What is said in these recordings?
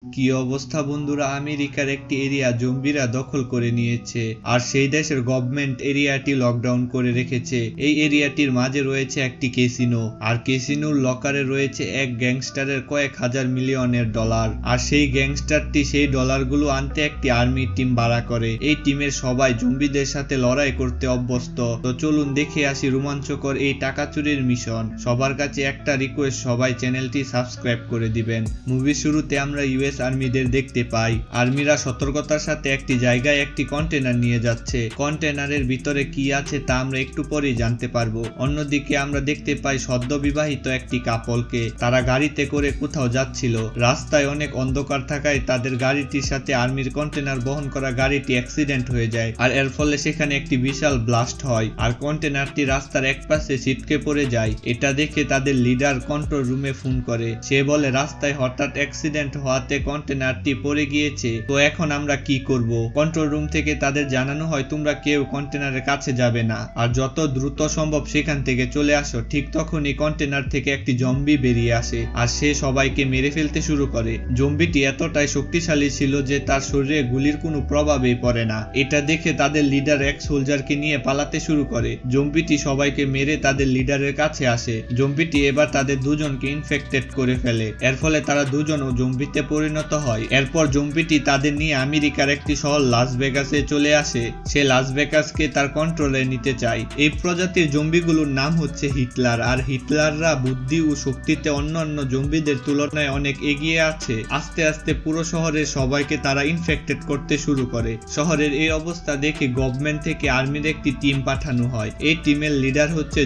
কি অবস্থা বন্ধুরা, আমেরিকার একটি এরিয়া জম্বিরা দখল করে নিয়েছে আর সেই দেশের গভর্নমেন্ট এরিয়াটি লকডাউন করে রেখেছে। এই এরিয়াটির মাঝে রয়েছে একটি ক্যাসিনো আর ক্যাসিনোর লকারে রয়েছে এক গ্যাংস্টারের কয়েক হাজার মিলিয়নের ডলার। আর সেই গ্যাংস্টারটি সেই ডলারগুলো আনতে একটি আর্মি টিম ভাড়া করে। এই টিমের সবাই জম্বিদের সাথে লড়াই করতে অভ্যস্ত। তো চলুন দেখে আসি রোমাঞ্চকর এই টাকা চুরির মিশন। সবার কাছে একটা রিকোয়েস্ট, সবাই চ্যানেলটি সাবস্ক্রাইব করে দিবেন। মুভির শুরুতে আমরা আর্মিদের দেখতে পাই। আর্মিরা সতর্কতার সাথে একটি জায়গায় একটি কন্টেনার নিয়ে যাচ্ছে। কন্টেনারের ভিতরে কি আছে তা আমরা একটু পরেই জানতে পারবো। অন্যদিকে আমরা দেখতে পাই সদ্য বিবাহিত একটি কাপলকে। তারা গাড়িতে করে কোথাও যাচ্ছিল। রাস্তায় অনেক অন্ধকার থাকায় তাদের গাড়িটির সাথে আর্মির কন্টেনার বহন করা গাড়িটি অ্যাক্সিডেন্ট হয়ে যায় আর এর ফলে সেখানে একটি বিশাল ব্লাস্ট হয় আর কন্টেনারটি রাস্তার এক পাশে ছিটকে পড়ে যায়। এটা দেখে তাদের লিডার কন্ট্রোল রুমে ফোন করে। সে বলে রাস্তায় হঠাৎ অ্যাক্সিডেন্ট হওয়াতে কন্টেনারটি পড়ে গিয়েছে, তো এখন আমরা কি করব। কন্ট্রোল রুম থেকে তাদের জানানো হয় তোমরা কেউ কন্টেনারের কাছে যাবে না আর যত দ্রুত সম্ভব সেখান থেকে চলে আসো। ঠিক তখনই কন্টেনার থেকে একটি জম্বি বেরিয়ে আসে আর সে সবাইকে মেরে ফেলতে শুরু করে। জম্বিটি এতটাই শক্তিশালী ছিল যে তার শরীরে গুলির কোনো প্রভাবই পড়ে না। এটা দেখে তাদের লিডার এক সোলজারকে নিয়ে পালাতে শুরু করে। জম্বিটি সবাইকে মেরে তাদের লিডারের কাছে আসে। জম্বিটি এবার তাদের দুজনকে ইনফেক্টেড করে ফেলে। এর ফলে তারা দুজনও জম্বিতে পরিণত হয়। এরপর জম্বিটি তাদের নিয়ে আমেরিকার একটি শহর লাস ভেগাসে চলে আসে। সে লাস ভেগাসকে তার কন্ট্রোলে নিতে চায়। এই প্রজাতির জম্বিগুলোর নাম হচ্ছে হিটলার আর হিটলাররা বুদ্ধি ও শক্তিতে অন্যান্য জম্বিদের তুলনায় অনেক এগিয়ে আছে। আস্তে আস্তে পুরো শহরের সবাইকে তারা ইনফেক্টেড করতে শুরু করে। শহরের এই অবস্থা দেখে গভর্নমেন্ট থেকে আর্মির একটি টিম পাঠানো হয়। এই টিমের লিডার হচ্ছে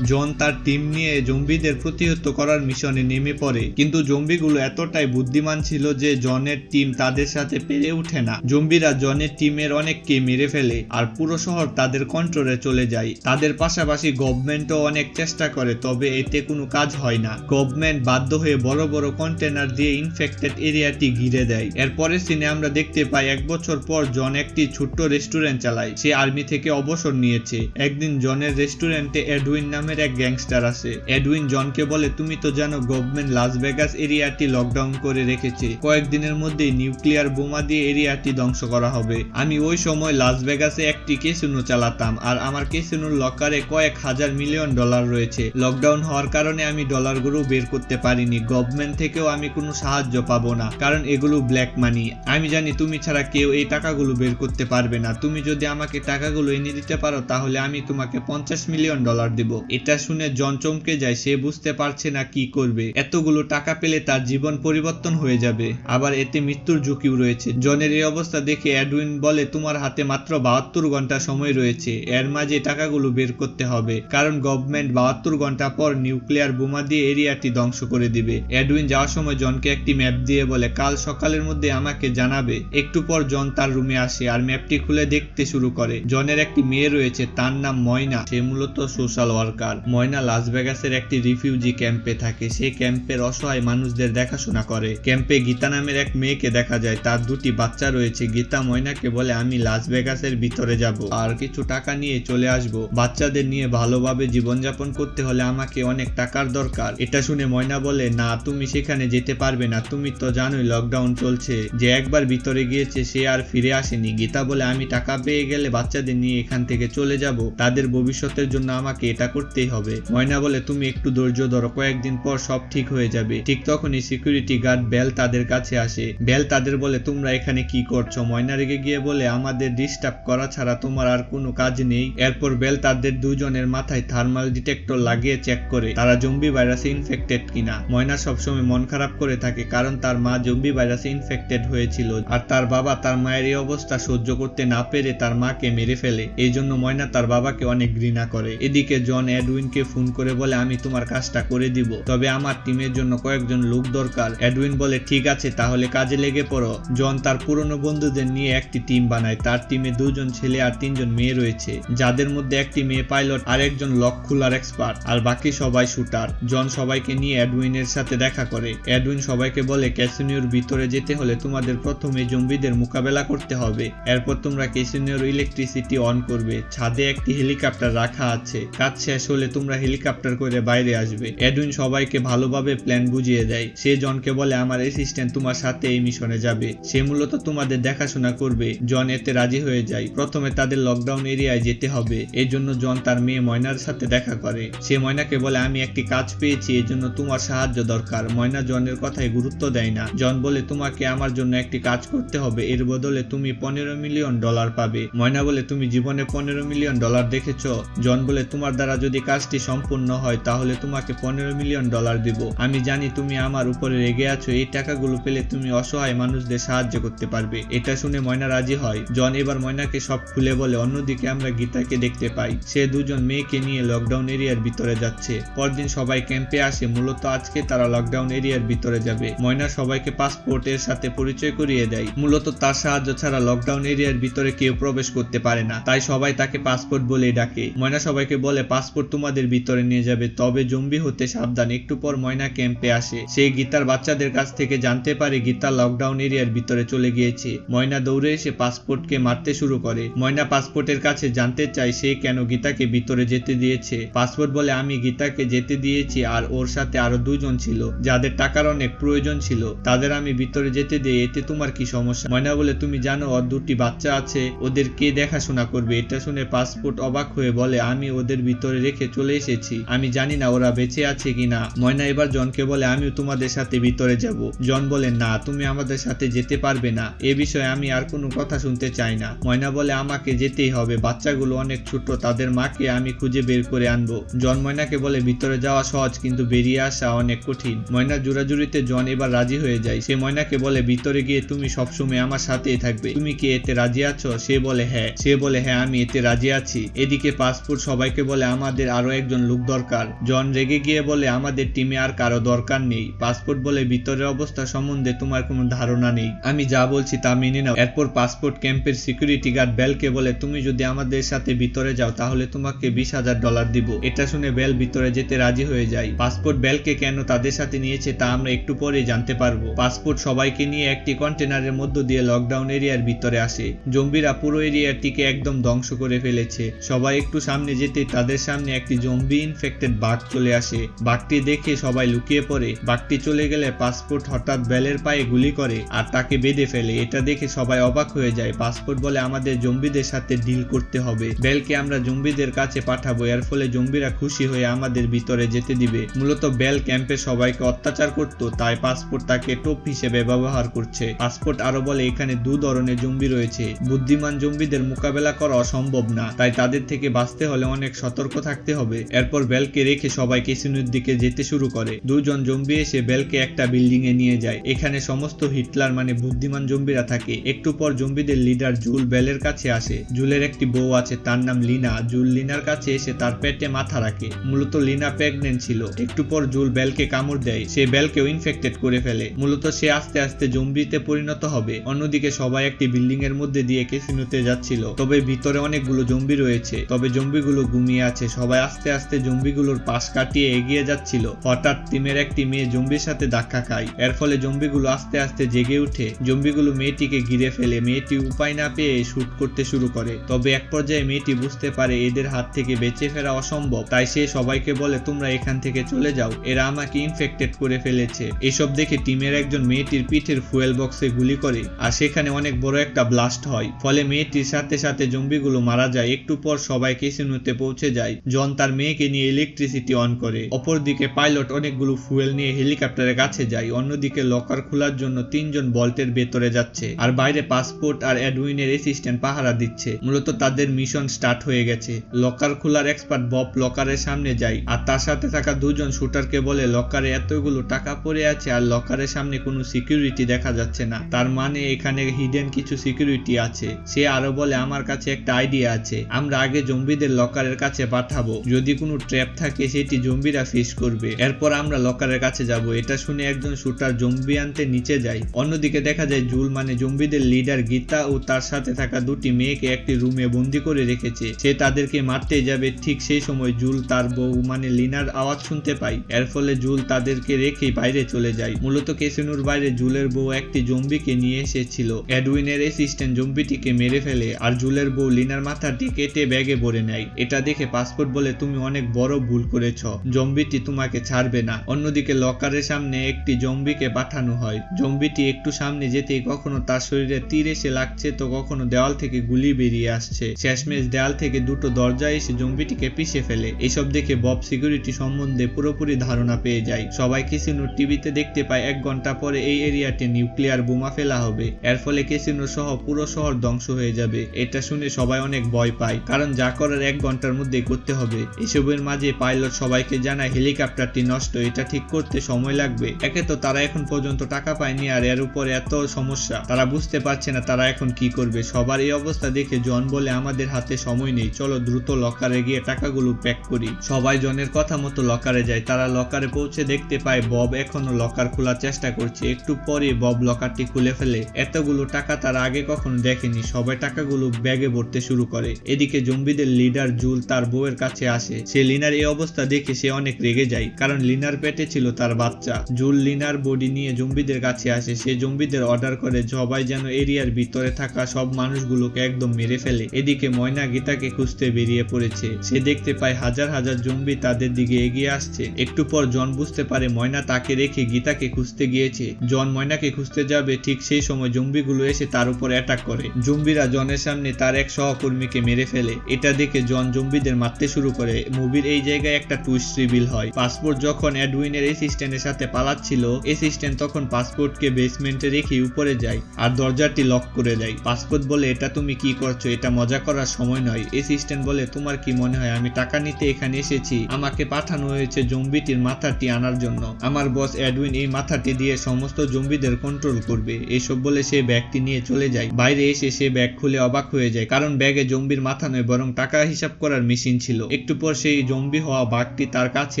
জন তার টিম নিয়ে জম্বিদের প্রতিহত করার মিশনে নেমে পড়ে। কিন্তু জম্বিগুলো এতটাই বুদ্ধিমান ছিল যে জনের টিম তাদের সাথে পেরে ওঠে না। জম্বিরা জনের টিমের অনেককে মেরে ফেলে আর পুরো শহর তাদের কন্ট্রোলে চলে যায়। তাদের পাশাপাশি গভর্নমেন্টও অনেক চেষ্টা করে, তবে এতে কোনো কাজ হয় না। গভর্নমেন্ট বাধ্য হয়ে বড় বড় কন্টেনার দিয়ে ইনফেক্টেড এরিয়াটি ঘিরে দেয়। এরপরের সিনে আমরা দেখতে পাই 1 বছর পর জন একটি ছোট্ট রেস্টুরেন্ট চালায়। সে আর্মি থেকে অবসর নিয়েছে। একদিন জনের রেস্টুরেন্টে এডউইন নামের এক গ্যাংস্টার আসে। এডউইন জনকে বলে তুমি তো জানো গভর্নমেন্ট লাস ভেগাস এরিয়াটি লকডাউন করে রেখেছে। কয়েকদিনের মধ্যেই নিউক্লিয়ার বোমা দিয়ে এরিয়াটি ধ্বংস করা হবে। আমি ওই সময় লাস ভেগাসে একটি ক্যাসিনো চালাতাম আর আমার ক্যাসিনোর লকারে কয়েক হাজার মিলিয়ন ডলার রয়েছে। লকডাউন হওয়ার কারণে আমি ডলারগুলো বের করতে পারিনি। গভর্নমেন্ট থেকেও আমি কোনো সাহায্য পাবো না, কারণ এগুলো ব্ল্যাক মানি। আমি জানি তুমি ছাড়া কেউ এই টাকাগুলো বের করতে পারবে না। তুমি যদি আমাকে টাকাগুলো এনে দিতে পারো তাহলে আমি তোমাকে 50 মিলিয়ন ডলার দেব। এটা শুনে জন চমকে যায়। সে বুঝতে পারছে না কি করবে। এতগুলো টাকা পেলে তার জীবন পরিবর্তন হয়ে যাবে, আবার এতে মৃত্যুর ঝুঁকিও রয়েছে। জনের এই অবস্থা দেখে এডউইন বলে তোমার হাতে মাত্র 72 ঘন্টা সময় রয়েছে। এর মাঝে টাকাগুলো বের করতে হবে, কারণ গভর্নমেন্ট 72 ঘন্টা পর নিউক্লিয়ার বোমা দিয়ে এরিয়াটি ধ্বংস করে দিবে। এডউইন যাওয়ার সময় জনকে একটি ম্যাপ দিয়ে বলে কাল সকালের মধ্যে আমাকে জানাবে। একটু পর জন তার রুমে আসে আর ম্যাপটি খুলে দেখতে শুরু করে। জনের একটি মেয়ে রয়েছে, তার নাম ময়না। সে মূলত সোশ্যাল ওয়ার্কার। ময়না লাস ভেগাসের একটি রিফিউজি ক্যাম্পে থাকে। সে ক্যাম্পের অসহায় মানুষদের দেখাশোনা করে। ক্যাম্পে গীতা নামের এক মেয়েকে দেখা যায়, তার 2টি বাচ্চা রয়েছে। গীতা ময়নাকে বলে আমি লাস ভেগাসের ভিতরে যাব আর কিছু টাকা নিয়ে চলে আসব। বাচ্চাদের নিয়ে ভালোভাবে জীবনযাপন করতে হলে আমাকে অনেক টাকার দরকার। এটা শুনে ময়না বলে না, তুমি সেখানে যেতে পারবে না। তুমি তো জানোই লকডাউন চলছে। যে একবার ভিতরে গিয়েছে সে আর ফিরে আসেনি। গীতা বলে আমি টাকা পেয়ে গেলে বাচ্চাদের নিয়ে এখান থেকে চলে যাব। তাদের ভবিষ্যতের জন্য আমাকে এটা করতেই হবে। ময়না বলে তুমি একটু ধৈর্য ধরো, কয়েকদিন পর সব ঠিক হয়ে যাবে। ঠিক তখনই সিকিউরিটি গার্ড বেল তাদের কাছে আসে। বেল তাদের বলে তোমরা এখানে কি করছো? ময়না রেগে গিয়ে বলে আমাদের ডিস্টার্ব করা ছাড়া তোমার আর কোনো কাজ নেই। এরপর বেল তাদের দুজনের মাথায় থার্মাল ডিটেক্টর লাগিয়ে চেক করে তারা জম্বি ভাইরাসে ইনফেক্টেড কিনা। ময়না সবসময় মন খারাপ করে থাকে, কারণ তার মা জম্বি ভাইরাসে ইনফেক্টেড হয়েছিল আর তার বাবা তার মায়ের এই অবস্থা সহ্য করতে না পেরে তার মাকে মেরে ফেলে। এই জন্য ময়না তার বাবাকে অনেক ঘৃণা করে। এদিকে জন এডউইনকে ফোন করে বলে আমি তোমার কাজটা করে দিব, তবে আমার টিমের জন্য কয়েকজন লোক দরকার। এডউইন বলে ঠিক আছে, তাহলে কাজে লেগে পড়ো। জন তার পুরনো বন্ধুদের নিয়ে একটি টিম বানায়। তার টিমে 2 জন ছেলে আর 3 জন মেয়ে রয়েছে, যাদের মধ্যে একটি মেয়ে পাইলট আর একজন লক খোলার এক্সপার্ট আর বাকি সবাই শুটার। জন সবাইকে নিয়ে এডউইনের সাথে দেখা করে। এডউইন সবাইকে বলে ক্যাসিনোর ভিতরে যেতে হলে তোমাদের প্রথমে জম্বিদের মোকাবেলা করতে হবে। এরপর তোমরা ক্যাসিনোর ইলেকট্রিসিটি অন করবে। ছাদে একটি হেলিকপ্টার রাখা আছে। কাজ শেষ হলে তোমরা হেলিকপ্টার করে বাইরে আসবে। এডউইন সবাইকে ভালোভাবে প্ল্যান বুঝিয়ে দেয়। সে জনকে বলে আমার অ্যাসিস্ট্যান্ট অ্যাসিস্ট্যান্ট তোমার সাথে এই মিশনে যাবে। সে মূলত তোমাদের দেখাশোনা করবে। জন এতে রাজি হয়ে যায়। প্রথমে তাদের লকডাউন এরিয়ায় যেতে হবে। এর জন্য জন তার মেয়ে ময়নার সাথে দেখা করে। সে ময়নাকে বলে আমি একটি কাজ পেয়েছি, এর জন্য তোমার সাহায্য দরকার। ময়না জনের কথায় গুরুত্ব দেয় না। জন বলে তোমাকে আমার জন্য একটি কাজ করতে হবে, এর বদলে তুমি $15 মিলিয়ন পাবে। ময়না বলে তুমি জীবনে $15 মিলিয়ন দেখেছো? জন বলে তোমার দ্বারা যদি কাজটি সম্পূর্ণ হয় তাহলে তোমাকে $15 মিলিয়ন দিব। আমি জানি তুমি আমার উপরে রেগে আছো, এই টাকাগুলো পেলে তুমি অসহায় মানুষদের সাহায্য করতে পারবে। এটা শুনে ময়না রাজি হয়। জন এবার ময়নাকে সব খুলে বলে। অন্যদিকে আমরা গীতাকে দেখতে পাই। সে দুজন মেয়েকে নিয়ে লকডাউন এরিয়ার ভিতরে যাচ্ছে। পরদিন সবাই ক্যাম্পে আসে। মূলত আজকে তারা লকডাউন এরিয়ার ভিতরে যাবে। ময়না সবাইকে পাসপোর্টের সাথে পরিচয় করিয়ে দেয়। মূলত তার সাহায্য ছাড়া লকডাউন এরিয়ার ভিতরে কেউ প্রবেশ করতে পারে না, তাই সবাই তাকে পাসপোর্ট বলে ডাকে। ময়না সবাইকে বলে পাসপোর্ট তোমাদের ভিতরে নিয়ে যাবে, তবে জম্বি হতে সাবধান। একটু পর ময়না ক্যাম্পে আসে। সে গীতার বাচ্চাদের কাছ থেকে জানতে পারে গীতা লকডাউন এরিয়ার ভিতরে চলে গিয়েছে। ময়না দৌড়ে এসে পাসপোর্টকে মারতে শুরু করে। ময়না পাসপোর্টের কাছে জানতে চায় সে কেন গীতাকে ভিতরে যেতে দিয়েছে। পাসপোর্ট বলে আমি গীতাকে যেতে দিয়েছি আর ওর সাথে আরো দুজন ছিল যাদের টাকার অনেক প্রয়োজন ছিল, তাদের আমি ভিতরে যেতে দিই, এতে তোমার কি সমস্যা? ময়না বলে তুমি জানো ওর দুটি বাচ্চা আছে, ওদের কে দেখাশোনা করবে? এটা শুনে পাসপোর্ট অবাক হয়ে বলে আমি ওদের ভিতরে রেখে চলে এসেছি, আমি জানি না ওরা বেঁচে আছে কিনা। ময়না এবার জনকে বলে আমিও তোমাদের সাথে ভিতরে যাব। জন বলে না, তুমি আমাদের সাথে যেতে পারবে না, এ বিষয়ে আমি আর কোনো কথা শুনতে চাই না। ময়না বলে আমাকে যেতেই হবে, বাচ্চাগুলো অনেক ছোট, তাদের মাকে আমি খুঁজে বের করে আনবো। জন ময়নাকে বলে ভিতরে যাওয়া সহজ কিন্তু বেরিয়ে আসা অনেক কঠিন। ময়না জোরাজুরিতে জন এবার রাজি হয়ে যায়। সে ময়নাকে বলে ভিতরে গিয়ে তুমি সবসময় আমার সাথেই থাকবে, তুমি কি এতে রাজি আছো? সে বলে হ্যাঁ আমি এতে রাজি আছি। এদিকে পাসপোর্ট সবাইকে বলে আমাদের আরো একজন লোক দরকার। জন রেগে গিয়ে বলে আমাদের টিমে আর কারো দরকার নেই। পাসপোর্ট বলে ভিতরের অবস্থা সম্বন্ধে তোমার কোনো ধারণা নেই, আমি যা বলছি তা মেনে নাও। এরপর পাসপোর্ট ক্যাম্পের সিকিউরিটি গার্ড বেলকে বলে তুমি যদি আমাদের সাথে ভিতরে যাও তাহলে তোমাকে $20,000 দিব। এটা শুনে বেল ভিতরে যেতে রাজি হয়ে যায়। পাসপোর্ট বেলকে কেন তাদের সাথে নিয়েছে তা আমরা একটু পরে জানতে পারবো। পাসপোর্ট সবাইকে নিয়ে একটি কন্টেনারের মধ্য দিয়ে লকডাউন এরিয়ার ভিতরে আসে। জম্বিরা পুরো এরিয়াটিকে একদম ধ্বংস করে ফেলেছে। সবাই একটু সামনে যেতে তাদের সামনে একটি জম্বি ইনফেক্টেড বাঘ চলে আসে। বাঘটি দেখে সবাই লুকিয়ে পড়ে। বাঘটি চলে গেলে পাসপোর্ট হঠাৎ বেলের পায়ে গুলি করে আর তাকে বেঁধে ফেলে। এটা দেখে সবাই অবাক হয়ে যায়। পাসপোর্ট বলে আমাদের জম্বিদের সাথে ডিল করতে হবে, বেলকে আমরা জম্বিদের কাছে পাঠাবো, এর ফলে জম্বিরা খুশি হয়ে আমাদের ভিতরে যেতে দিবে। মূলত বেল ক্যাম্পে সবাইকে অত্যাচার করত, তাই পাসপোর্ট তাকে টোপ হিসেবে ব্যবহার করছে। পাসপোর্ট আরো বলে এখানে দু ধরনের জম্বি রয়েছে, বুদ্ধিমান জম্বিদের মোকাবেলা করা অসম্ভব না, তাই তাদের থেকে বাঁচতে হলে অনেক সতর্ক থাকতে হবে। এরপর বেলকে রেখে সবাই ক্যাসিনোর দিকে যেতে শুরু করে। দুজন জম্বি এসে বেলকে একটা বিল্ডিং এ নিয়ে যায়। এখানে সমস্ত হিটলার মানে বুদ্ধিমান জম্বিরা থাকে। একটু পর জম্বিদের লিডার জুল বেলের কাছে আসে। জুলের একটি বউ আছে, তার নাম লিনা। জুল লিনার কাছে এসে তার পেটে মাথা রাখে। মূলত লিনা প্রেগনেন্ট ছিল। একটু পর জুল বেলকে কামড় দেয়, সে বেলকেও ইনফেক্টেড করে ফেলে। মূলত সে আস্তে আস্তে জম্বিতে পরিণত হবে। অন্যদিকে সবাই একটি বিল্ডিং এর মধ্যে দিয়ে ক্যাসিনোতে যাচ্ছিল, তবে ভিতরে অনেকগুলো জম্বি রয়েছে, তবে জম্বিগুলো ঘুমিয়ে আছে। সবাই আস্তে আস্তে জম্বিগুলোর পাশ কাটিয়ে এগিয়ে যাচ্ছিল। হঠাৎ টিমের একটি মেয়ে জম্বির সাথে ধাক্কা খায়, এর ফলে জম্বিগুলো আস্তে আস্তে জেগে উঠে। জম্বিগুলো মেয়েটিকে ঘিরে ফেলে। মেয়েটি উপায় না পেয়ে শুট করতে শুরু করে, তবে এক পর্যায়ে মেয়েটি বুঝতে পারে এদের হাত থেকে বেঁচে ফেরা অসম্ভব, তাই সে সবাইকে বলে তোমরা এখান থেকে চলে যাও, এরা আমাকে ইনফেক্টেড করে ফেলেছে। এসব দেখে টিমের একজন মেয়েটির পিঠের ফুয়েল বক্সে গুলি করে আর সেখানে অনেক বড় একটা ব্লাস্ট হয়, ফলে মেয়েটির সাথে সাথে জম্বিগুলো মারা যায়। একটু পর সবাই ক্যাসিনোতে পৌঁছে যায়। জন তার মেয়েকে নিয়ে ইলেকট্রিসিটি অন করে। অপরদিকে পাইলট অনেকগুলো ফুয়েল নিয়ে হেলিকপ্টারের কাছে যায়। অন্যদিকে লকার খোলার জন্য 3 জন ভল্টের ভেতরে যাচ্ছে আর বাইরে পাসপোর্ট আর এডউইনের অ্যাসিস্ট্যান্ট পাহারা দিচ্ছে। মূলত তাদের মিশন স্টার্ট হয়ে গেছে। লকার খোলার এক্সপার্ট বব লকারের সামনে যায় আর তার সাথে থাকা 2 জন শুটারকে বলে লকারে এতগুলো টাকা পড়ে আছে আর লকারের সামনে কোনো সিকিউরিটি দেখা যাচ্ছে না, তার মানে এখানে হিডেন কিছু সিকিউরিটি আছে। সে আরো বলে আমার কাছে একটা আইডিয়া আছে, আমরা আগে জম্বিদের লকারের কাছে পাঠাবো, যদি কোনো ট্র্যাপ থাকে সেটি জম্বিরা ফেস করবে, এরপর আমরা লকারের কাছে যাব। এটা শুনে একজন শুটার জম্বি আনতে নিচে যায়। অন্যদিকে দেখা যায় জুল মানে জম্বিদের লিডার গীতা ও তার সাথে থাকা 2টি মেয়েকে একটি রুমে বন্দি করে রেখেছে। সে তাদেরকে মারতে যাবে, ঠিক সেই সময় জুল তার বউ মানে লিনার আওয়াজ শুনতে পায়, এর ফলে জুল তাদেরকে রেখে বাইরে চলে যায়। মূলত ক্যাসিনোর বাইরে জুলের বউ একটি জম্বিকে নিয়ে এসেছিল। এডউইনের অ্যাসিস্ট্যান্ট জম্বিটিকে মেরে ফেলে আর জুলের বউ লিনার মাথাটি কেটে ব্যাগে ভরে নেয়। এটা দেখে পাসপোর্ট বলে তুমি অনেক বড় ভুল করেছ, জম্বিটি তোমাকে ছাড়বে না। অন্যদিকে লকারের সামনে একটি জম্বিকে পাঠানো হয়। জম্বিটি একটু সামনে যেতেই কখনো তার শরীরে তীর এসে লাগছে তো কখনো দেওয়াল থেকে গুলি বেরিয়ে আসছে। শেষমেশ দেওয়াল থেকে দুটো দরজা এসে জম্বিটিকে পিষে ফেলে। এসব দেখে বব সিকিউরিটি সম্বন্ধে পুরোপুরি ধারণা পেয়ে যায়। সবাই ক্যাসিনোর টিভিতে দেখতে পায় 1 ঘন্টা পরে এই এরিয়াতে নিউক্লিয়ার বোমা ফেলা হবে। এর ফলে ক্যাসিনো সহ পুরো শহর ধ্বংস হয়ে যাবে। এটা শুনে সবাই অনেক ভয় পায়, কারণ যা করার 1 ঘন্টার মধ্যে করতে হবে। এসবের মাঝে পাইলট সবাইকে জানায় হেলিকপ্টারটি নষ্ট, এটা ঠিক করতে সময় লাগবে। একে তো তারা এখন পর্যন্ত টাকা পায়নি, আর এর উপরে এত সমস্যা, তারা বুঝতে পারছে না তারা এখন কি করবে। সবার এই অবস্থা দেখে জন বলে আমাদের হাতে সময় নেই, চলো দ্রুত লকারে গিয়ে টাকাগুলো প্যাক করি। সবাই জনের কথা মতো লকারে যায়। তারা লকারে পৌঁছে দেখতে পায় বব এখনো লকার খোলার চেষ্টা করছে। একটু পরে বব লকারটি খুলে ফেলে। এতগুলো টাকা তারা আগে কখনো দেখেনি। সবাই টাকাগুলো ব্যাগে ভরতে শুরু করে। এদিকে জম্বিদের লিডার জুল তার বউয়ের কাছে আসে। সে লিনার এই অবস্থা দেখে সে অনেক রেগে যায়, কারণ লিনার পেটে ছিল তার বাচ্চা। জুল লিনার বডি নিয়ে জম্বিদের কাছে আসে। সে জম্বিদের অর্ডার করে সবাই যেন এরিয়ার ভিতরে থাকা সব মানুষগুলোকে একদম মেরে ফেলে। এদিকে ময়না গীতাকে খুঁজতে বেরিয়ে পড়েছে। সে দেখতে পায় হাজার হাজার জম্বি তাদের দিকে এগিয়ে আসছে। একটু পর জন বুঝতে পারে ময়না তাকে রেখে গীতাকে খুঁজতে গিয়েছে। জন ময়নাকে খুঁজতে যাবে, ঠিক সেই সময় জম্বিগুলো এসে তার উপর অ্যাটাক করে। জম্বিরা জনের সামনে তার এক সহকর্মীকে মেরে ফেলে। এটা দেখে জন জম্বিদের মারতে শুরু করে। মুভির এই জায়গায় একটা টুইস্ট রিভিল হয়। পাসপোর্ট যখন এডউইনের অ্যাসিস্ট্যান্টের সাথে পালাচ্ছিল, অ্যাসিস্ট্যান্ট তখন পাসপোর্টকে বেসমেন্টে রেখে উপরে যায় আর দরজাটি লক করে দেয়। পাসপোর্ট বলে, এটা তুমি কি করছো? এটা মজা করার সময় নয়। অ্যাসিস্ট্যান্ট বলে, তোমার কি মনে হয় আমি টাকা নিতে এখানে এসেছি? আমাকে পাঠানো হয়েছে জম্বিটির মাথাটি আনার জন্য। আমার বস এডউইন এই মাথাটি দিয়ে সমস্ত জম্বিদের কন্ট্রোল করবে। এসব বলে সে ব্যাগটি নিয়ে চলে যায়। বাইরে এসে সে ব্যাগ খুলে অবাক হয়ে যায়, কারণ ব্যাগে জম্বির মাথা নয় বরং টাকা হিসাব করার মেশিন ছিল। একটু পর সেই জম্বি হওয়া বাঘটি তার কাছে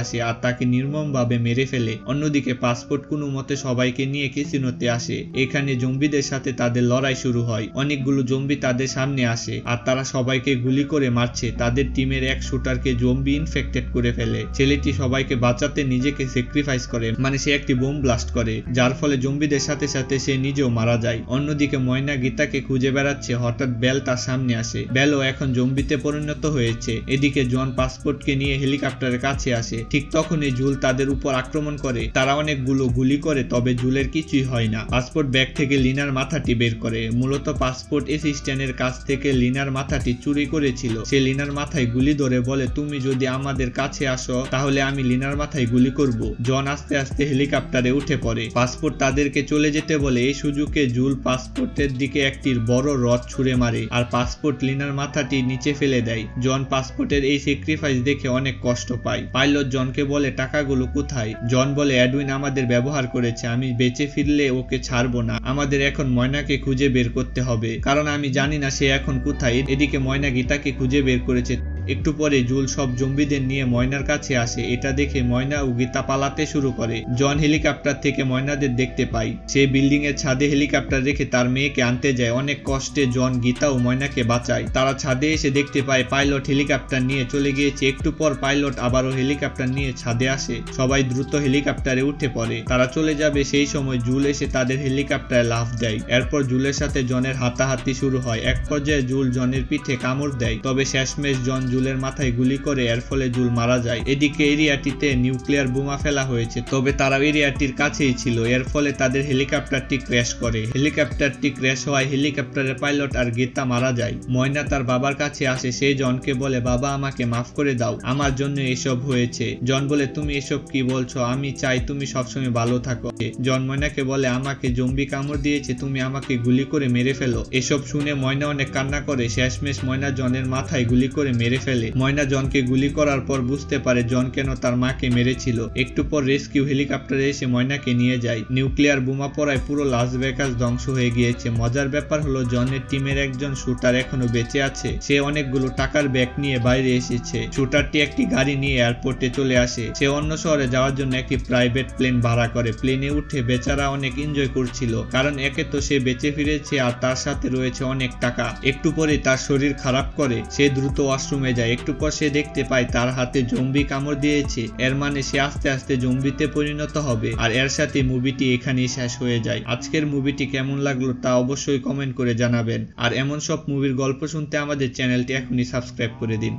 আসে আর তাকে নির্মমভাবে মেরে ফেলে। অন্যদিকে পাসপোর্ট কোনো মতে সবাইকে নিয়ে ক্যাসিনোতে আসে। এখানে জম্বিদের সাথে তাদের লড়াই শুরু হয়। অনেকগুলো জম্বি তাদের সামনে আসে আর তারা সবাইকে গুলি করে মারছে। তাদের টিমের এক শুটারকে জম্বি ইনফেক্টেড করে ফেলে। ছেলেটি সবাইকে বাঁচাতে নিজেকে স্যাক্রিফাইস করে, মানে সে একটি বোম ব্লাস্ট করে, যার ফলে জম্বিদের সাথে সাথে সে নিজেও মারা যায়। অন্যদিকে ময়না গীতাকে খুঁজে বেড়াচ্ছে। হঠাৎ বেল তার সামনে আসে। বেলও এখন জম্বিতে পরিণত হয়েছে। এদিকে জন পাসপোর্টকে নিয়ে হেলিকপ্টারের কাছে আসে। ঠিক তখনই জুল তাদের উপর আক্রমণ করে। তারা অনেকগুলো গুলি করে, তবে জুলের কিছুই হয় না। পাসপোর্ট ব্যাগ থেকে লিনার মাথাটি বের করে। মূলত পাসপোর্ট অ্যাসিস্ট্যান্টের কাছ থেকে লিনার মাথাটি চুরি করেছিল। সে লিনার মাথায় গুলি ধরে বলে, তুমি যদি আমাদের কাছে আসো তাহলে আমি লিনার মাথায় গুলি করব। জন আস্তে আস্তে হেলিকপ্টারে উঠে পড়ে। পাসপোর্ট তাদেরকে চলে যেতে বলে। এই সুযোগে জুল পাসপোর্টের দিকে একটি বড় রড ছুঁড়ে মারে আর পাসপোর্ট লিনার মাথাটি নিচে ফেলে দেয়। জন পাসপোর্টের এই স্যাক্রিফাইস দেখে অনেক কষ্ট পায়। পাইলট জনকে বলে, টাকাগুলো কোথায়? জন বলে, এডউইন আমাদের ব্যবহার করেছে, আমি বেঁচে ফিরলে ওকে ছাড়বো না। আমাদের এখন ময়নাকে খুঁজে বের করতে হবে, কারণ আমি জানি না সে এখন কোথায়। এদিকে ময়না গীতাকে খুঁজে বের করেছে। একটু পরে জুল সব জম্বিদের নিয়ে ময়নার কাছে আসে। এটা দেখে ময়না ও গীতা পালাতে শুরু করে। জন হেলিকপ্টার থেকে ময়নাদের দেখতে পায়। সে বিল্ডিং এর ছাদে হেলিকপ্টার রেখে তার মেয়েকে আনতে যায়। অনেক কষ্টে জন গীতা ও ময়নাকে বাঁচায়। তারা ছাদে এসে দেখতে পায় পাইলট হেলিকপ্টার নিয়ে চলে গিয়েছে। একটু পর পাইলট আবারও হেলিকপ্টার নিয়ে ছাদে আসে। সবাই দ্রুত হেলিকপ্টারে উঠে পড়ে। তারা চলে যাবে, সেই সময় জুল এসে তাদের হেলিকপ্টারে লাফ দেয়। এরপর জুলের সাথে জনের হাতাহাতি শুরু হয়। এক পর্যায়ে জুল জনের পিঠে কামড় দেয়, তবে শেষমেশ জন জুলের মাথায় গুলি করে। এর ফলে জুল মারা যায়। এদিকে এরিয়াটিতে নিউক্লিয়ার বোমা ফেলা হয়েছে, তবে তারা এরিয়াটির কাছেই ছিল। এর ফলে তাদের হেলিকপ্টারটি ক্র্যাশ করে। হেলিকপ্টারটি ক্র্যাশ হওয়ায় হেলিকপ্টারের পাইলট আর গীতা মারা যায়। ময়না তার বাবার কাছে আসে। সে জনকে বলে, বাবা আমাকে মাফ করে দাও, আমার জন্য এসব হয়েছে। জন বলে, তুমি এসব কি বলছো? আমি চাই তুমি সবসময় ভালো থাকো। জন ময়নাকে বলে, আমাকে জম্বি কামড় দিয়েছে, তুমি আমাকে গুলি করে মেরে ফেলো। এসব শুনে ময়না অনেক কান্না করে। শেষমেশ ময়না জনের মাথায় গুলি করে মেরে ফেলে। ময়না জনকে গুলি করার পর বুঝতে পারে জন কেন তার মাকে মেরেছিল। একটু পর রেস্কিউ হেলিকপ্টারে এসে ময়নাকে নিয়ে যায়। নিউক্লিয়ার বোমা পড়ায় পুরো লাস ভেগাস ধ্বংস হয়ে গিয়েছে। মজার ব্যাপার হলো জনের টিমের একজন শুটার এখনো বেঁচে আছে। সে অনেকগুলো টাকার ব্যাগ নিয়ে বাইরে এসেছে। শুটারটি একটি গাড়ি নিয়ে এয়ারপোর্টে চলে আসে। সে অন্য শহরে যাওয়ার জন্য একটি প্রাইভেট প্লেন ভাড়া করে। প্লেনে উঠে বেচারা অনেক এনজয় করছিল, কারণ একে তো সে বেঁচে ফিরেছে আর তার সাথে রয়েছে অনেক টাকা। একটু পরে তার শরীর খারাপ করে। সে দ্রুত ওয়াশরুমে যায়। একটু পর সে দেখতে পায় তার হাতে জম্বি কামড় দিয়েছে। এর মানে সে আস্তে আস্তে জম্বিতে পরিণত হবে। আর এর সাথে মুভিটি এখানেই শেষ হয়ে যায়। আজকের মুভিটি কেমন লাগলো তা অবশ্যই কমেন্ট করে জানাবেন। আর এমন সব মুভির গল্প শুনতে আমাদের চ্যানেলটি এখনই সাবস্ক্রাইব করে দিন।